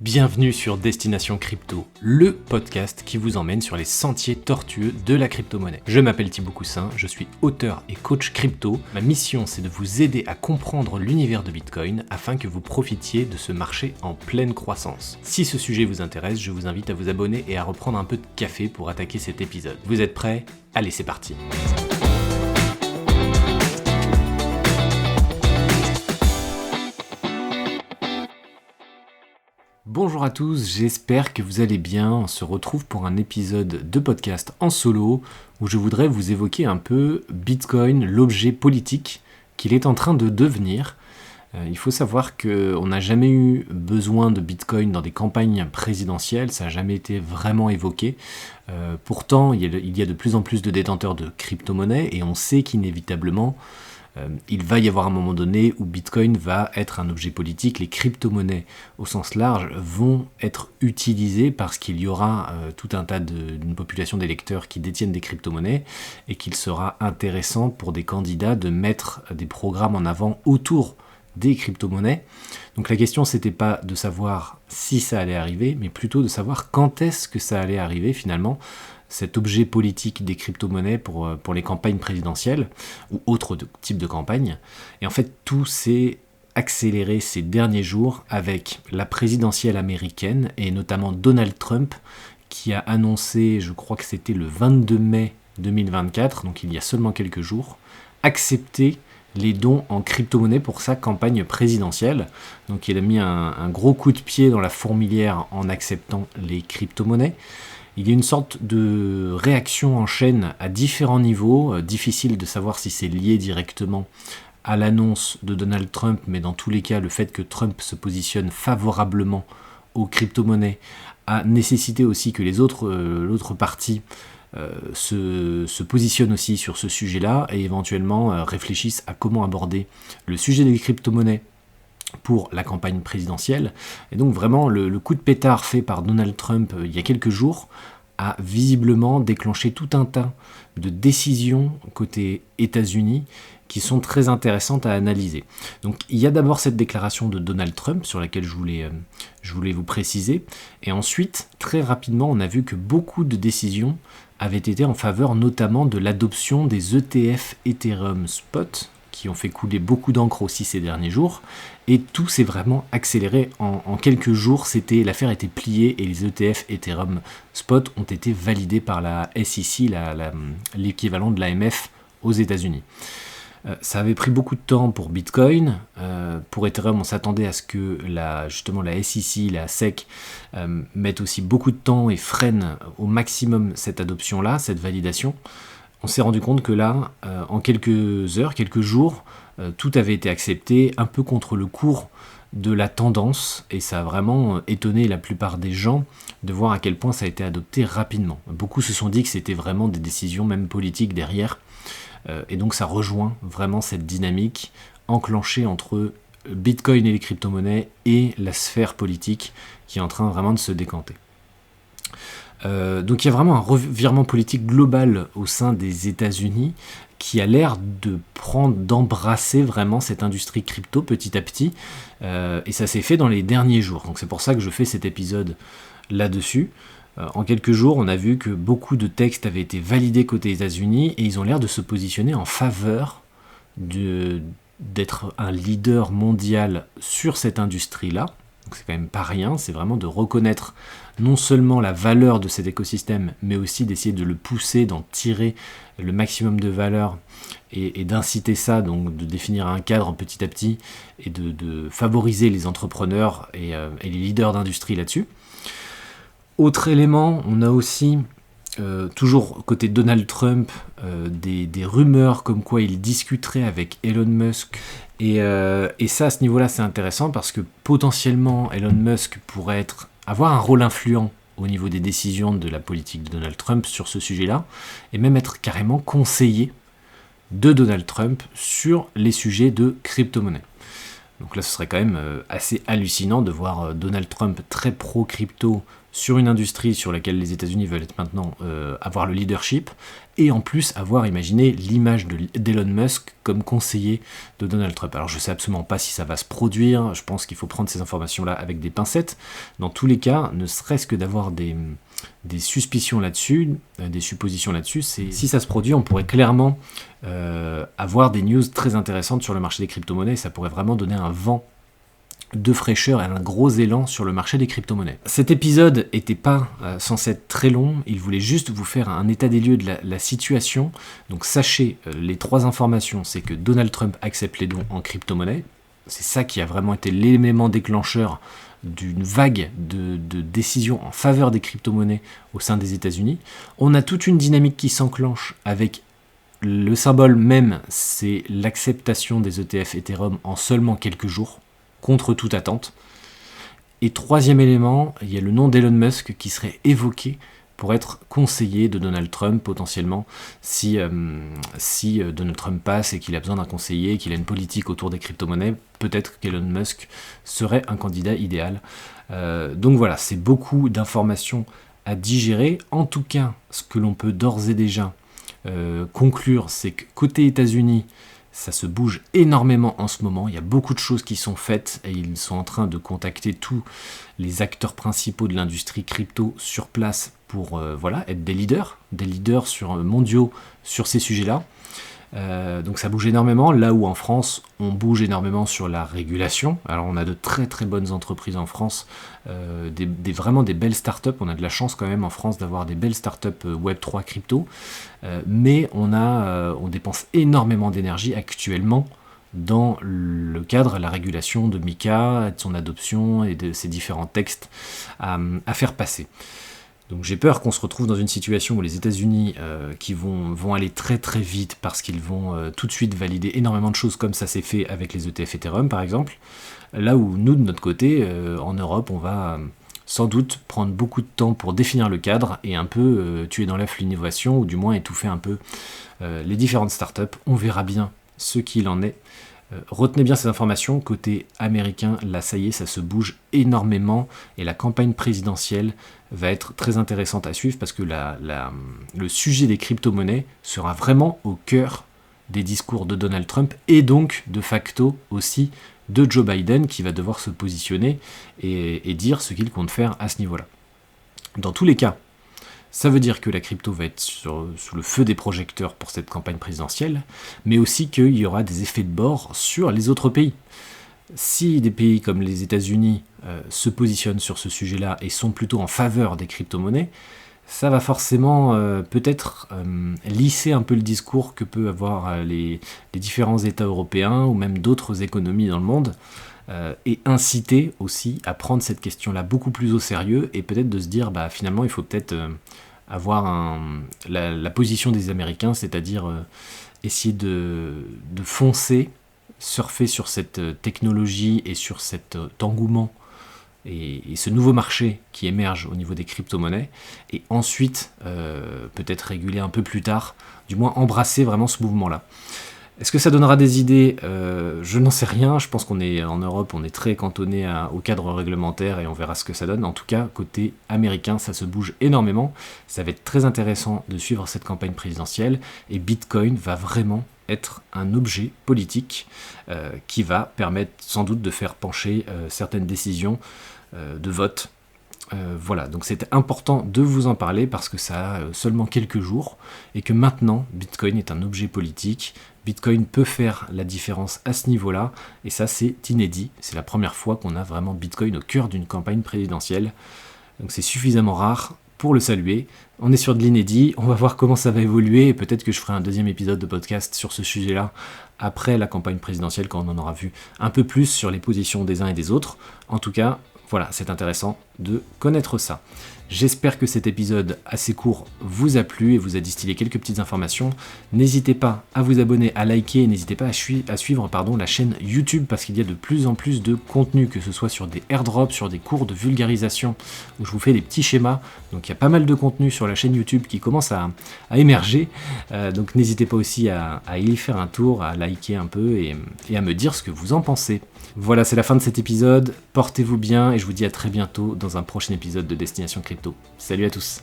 Bienvenue sur Destination Crypto, le podcast qui vous emmène sur les sentiers tortueux de la crypto-monnaie. Je m'appelle Thibaut Coussin, je suis auteur et coach crypto. Ma mission, c'est de vous aider à comprendre l'univers de Bitcoin afin que vous profitiez de ce marché en pleine croissance. Si ce sujet vous intéresse, je vous invite à vous abonner et à reprendre un peu de café pour attaquer cet épisode. Vous êtes prêts ? Allez, c'est parti. Bonjour à tous, j'espère que vous allez bien. On se retrouve pour un épisode de podcast en solo où je voudrais vous évoquer un peu Bitcoin, l'objet politique qu'il est en train de devenir. Il faut savoir qu'on n'a jamais eu besoin de Bitcoin dans des campagnes présidentielles, ça n'a jamais été vraiment évoqué. Pourtant, il y a de plus en plus de détenteurs de crypto-monnaies et on sait qu'inévitablement, il va y avoir un moment donné où Bitcoin va être un objet politique. Les crypto-monnaies au sens large vont être utilisées parce qu'il y aura tout un tas d'une population d'électeurs qui détiennent des crypto-monnaies et qu'il sera intéressant pour des candidats de mettre des programmes en avant autour des crypto-monnaies. Donc la question c'était pas de savoir si ça allait arriver, mais plutôt de savoir quand est-ce que ça allait arriver finalement, cet objet politique des crypto-monnaies pour les campagnes présidentielles ou autres types de campagnes. Et en fait, tout s'est accéléré ces derniers jours avec la présidentielle américaine et notamment Donald Trump qui a annoncé, je crois que c'était le 22 mai 2024, donc il y a seulement quelques jours, accepter les dons en crypto-monnaie pour sa campagne présidentielle. Donc il a mis un gros coup de pied dans la fourmilière en acceptant les crypto-monnaies. Il y a une sorte de réaction en chaîne à différents niveaux, difficile de savoir si c'est lié directement à l'annonce de Donald Trump, mais dans tous les cas, le fait que Trump se positionne favorablement aux crypto-monnaies a nécessité aussi que l'autre partie se positionnent aussi sur ce sujet-là et éventuellement réfléchissent à comment aborder le sujet des crypto-monnaies pour la campagne présidentielle. Et donc vraiment le coup de pétard fait par Donald Trump il y a quelques jours a visiblement déclenché tout un tas de décisions côté États-Unis qui sont très intéressantes à analyser. Donc il y a d'abord cette déclaration de Donald Trump sur laquelle je voulais vous préciser, et ensuite très rapidement on a vu que beaucoup de décisions avaient été en faveur notamment de l'adoption des ETF Ethereum Spot, qui ont fait couler beaucoup d'encre aussi ces derniers jours, et tout s'est vraiment accéléré en quelques jours. L'affaire était pliée et les ETF Ethereum Spot ont été validés par la SEC, l'équivalent de l'AMF aux États-Unis. Ça avait pris beaucoup de temps pour Bitcoin. Pour Ethereum, on s'attendait à ce que la SEC, la SEC, mette aussi beaucoup de temps et freine au maximum cette adoption-là, cette validation. On s'est rendu compte que là, en quelques heures, quelques jours, tout avait été accepté un peu contre le cours de la tendance, et ça a vraiment étonné la plupart des gens de voir à quel point ça a été adopté rapidement. Beaucoup se sont dit que c'était vraiment des décisions même politiques derrière, et donc ça rejoint vraiment cette dynamique enclenchée entre Bitcoin et les crypto-monnaies et la sphère politique qui est en train vraiment de se décanter. Donc il y a vraiment un revirement politique global au sein des États-Unis qui a l'air d'embrasser vraiment cette industrie crypto petit à petit, et ça s'est fait dans les derniers jours. Donc c'est pour ça que je fais cet épisode là-dessus. En quelques jours, on a vu que beaucoup de textes avaient été validés côté États-Unis et ils ont l'air de se positionner en faveur d'être un leader mondial sur cette industrie-là. Donc c'est quand même pas rien, c'est vraiment de reconnaître non seulement la valeur de cet écosystème, mais aussi d'essayer de le pousser, d'en tirer le maximum de valeur et d'inciter ça, donc de définir un cadre petit à petit et de favoriser les entrepreneurs et les leaders d'industrie là-dessus. Autre élément, on a aussi toujours côté Donald Trump des rumeurs comme quoi il discuterait avec Elon Musk. Et ça, à ce niveau-là, c'est intéressant parce que potentiellement, Elon Musk pourrait avoir un rôle influent au niveau des décisions de la politique de Donald Trump sur ce sujet-là, et même être carrément conseiller de Donald Trump sur les sujets de crypto-monnaie. Donc là, ce serait quand même assez hallucinant de voir Donald Trump très pro-crypto sur une industrie sur laquelle les États-Unis veulent être maintenant avoir le leadership, et en plus avoir imaginé l'image d'Elon Musk comme conseiller de Donald Trump. Alors je ne sais absolument pas si ça va se produire, je pense qu'il faut prendre ces informations-là avec des pincettes. Dans tous les cas, ne serait-ce que d'avoir des suspicions là-dessus, des suppositions là-dessus, si ça se produit, on pourrait clairement avoir des news très intéressantes sur le marché des crypto-monnaies, et ça pourrait vraiment donner un vent de fraîcheur et un gros élan sur le marché des crypto-monnaies. Cet épisode n'était pas censé être très long, il voulait juste vous faire un état des lieux de la situation. Donc sachez les 3 informations, c'est que Donald Trump accepte les dons en crypto-monnaie, c'est ça qui a vraiment été l'élément déclencheur d'une vague de décisions en faveur des crypto-monnaies au sein des États-Unis. On a toute une dynamique qui s'enclenche avec le symbole même, c'est l'acceptation des ETF Ethereum en seulement quelques jours, contre toute attente. Et 3e élément, il y a le nom d'Elon Musk qui serait évoqué pour être conseiller de Donald Trump potentiellement si Donald Trump passe et qu'il a besoin d'un conseiller, qu'il a une politique autour des crypto-monnaies, peut-être qu'Elon Musk serait un candidat idéal. Donc voilà, c'est beaucoup d'informations à digérer. En tout cas, ce que l'on peut d'ores et déjà conclure, c'est que côté États-Unis, ça se bouge énormément en ce moment, il y a beaucoup de choses qui sont faites et ils sont en train de contacter tous les acteurs principaux de l'industrie crypto sur place pour être des leaders mondiaux sur ces sujets-là. Donc ça bouge énormément, là où en France, on bouge énormément sur la régulation. Alors on a de très très bonnes entreprises en France, vraiment des belles startups, on a de la chance quand même en France d'avoir des belles startups Web3 crypto, mais on dépense énormément d'énergie actuellement dans le cadre de la régulation de MiCA, de son adoption et de ses différents textes à faire passer. Donc j'ai peur qu'on se retrouve dans une situation où les États-Unis qui vont aller très très vite parce qu'ils vont tout de suite valider énormément de choses comme ça s'est fait avec les ETF Ethereum par exemple, là où nous de notre côté, en Europe, on va sans doute prendre beaucoup de temps pour définir le cadre et un peu tuer dans l'œuf l'innovation ou du moins étouffer un peu les différentes startups. On verra bien ce qu'il en est. Retenez bien ces informations, côté américain, là ça y est, ça se bouge énormément et la campagne présidentielle va être très intéressante à suivre parce que le sujet des crypto-monnaies sera vraiment au cœur des discours de Donald Trump et donc de facto aussi de Joe Biden qui va devoir se positionner et dire ce qu'il compte faire à ce niveau-là. Dans tous les cas, ça veut dire que la crypto va être sous le feu des projecteurs pour cette campagne présidentielle, mais aussi qu'il y aura des effets de bord sur les autres pays. Si des pays comme les États-Unis se positionnent sur ce sujet-là et sont plutôt en faveur des crypto-monnaies, ça va forcément peut-être lisser un peu le discours que peuvent avoir les différents États européens ou même d'autres économies dans le monde, et inciter aussi à prendre cette question-là beaucoup plus au sérieux et peut-être de se dire finalement il faut peut-être avoir la position des Américains, c'est-à-dire essayer de foncer, surfer sur cette technologie et sur cet engouement et ce nouveau marché qui émerge au niveau des crypto-monnaies, et ensuite peut-être réguler un peu plus tard, du moins embrasser vraiment ce mouvement-là. Est-ce que ça donnera des idées ? Je n'en sais rien, je pense qu'on est en Europe, on est très cantonné au cadre réglementaire et on verra ce que ça donne. En tout cas, côté américain, ça se bouge énormément, ça va être très intéressant de suivre cette campagne présidentielle, et Bitcoin va vraiment être un objet politique qui va permettre sans doute de faire pencher certaines décisions de vote. Voilà, donc c'était important de vous en parler parce que ça a seulement quelques jours et que maintenant Bitcoin est un objet politique. Bitcoin peut faire la différence à ce niveau-là et ça c'est inédit. C'est la première fois qu'on a vraiment Bitcoin au cœur d'une campagne présidentielle. Donc c'est suffisamment rare pour le saluer. On est sur de l'inédit, on va voir comment ça va évoluer et peut-être que je ferai un deuxième épisode de podcast sur ce sujet-là après la campagne présidentielle quand on en aura vu un peu plus sur les positions des uns et des autres. En tout cas, voilà, c'est intéressant de connaître ça. J'espère que cet épisode assez court vous a plu et vous a distillé quelques petites informations. N'hésitez pas à vous abonner, à liker, et n'hésitez pas à suivre la chaîne YouTube parce qu'il y a de plus en plus de contenu, que ce soit sur des airdrops, sur des cours de vulgarisation où je vous fais des petits schémas. Donc il y a pas mal de contenu sur la chaîne YouTube qui commence à émerger. Donc n'hésitez pas aussi à y faire un tour, à liker un peu et à me dire ce que vous en pensez. Voilà, c'est la fin de cet épisode. Portez-vous bien et je vous dis à très bientôt dans un prochain épisode de Destination Crypto. Salut à tous.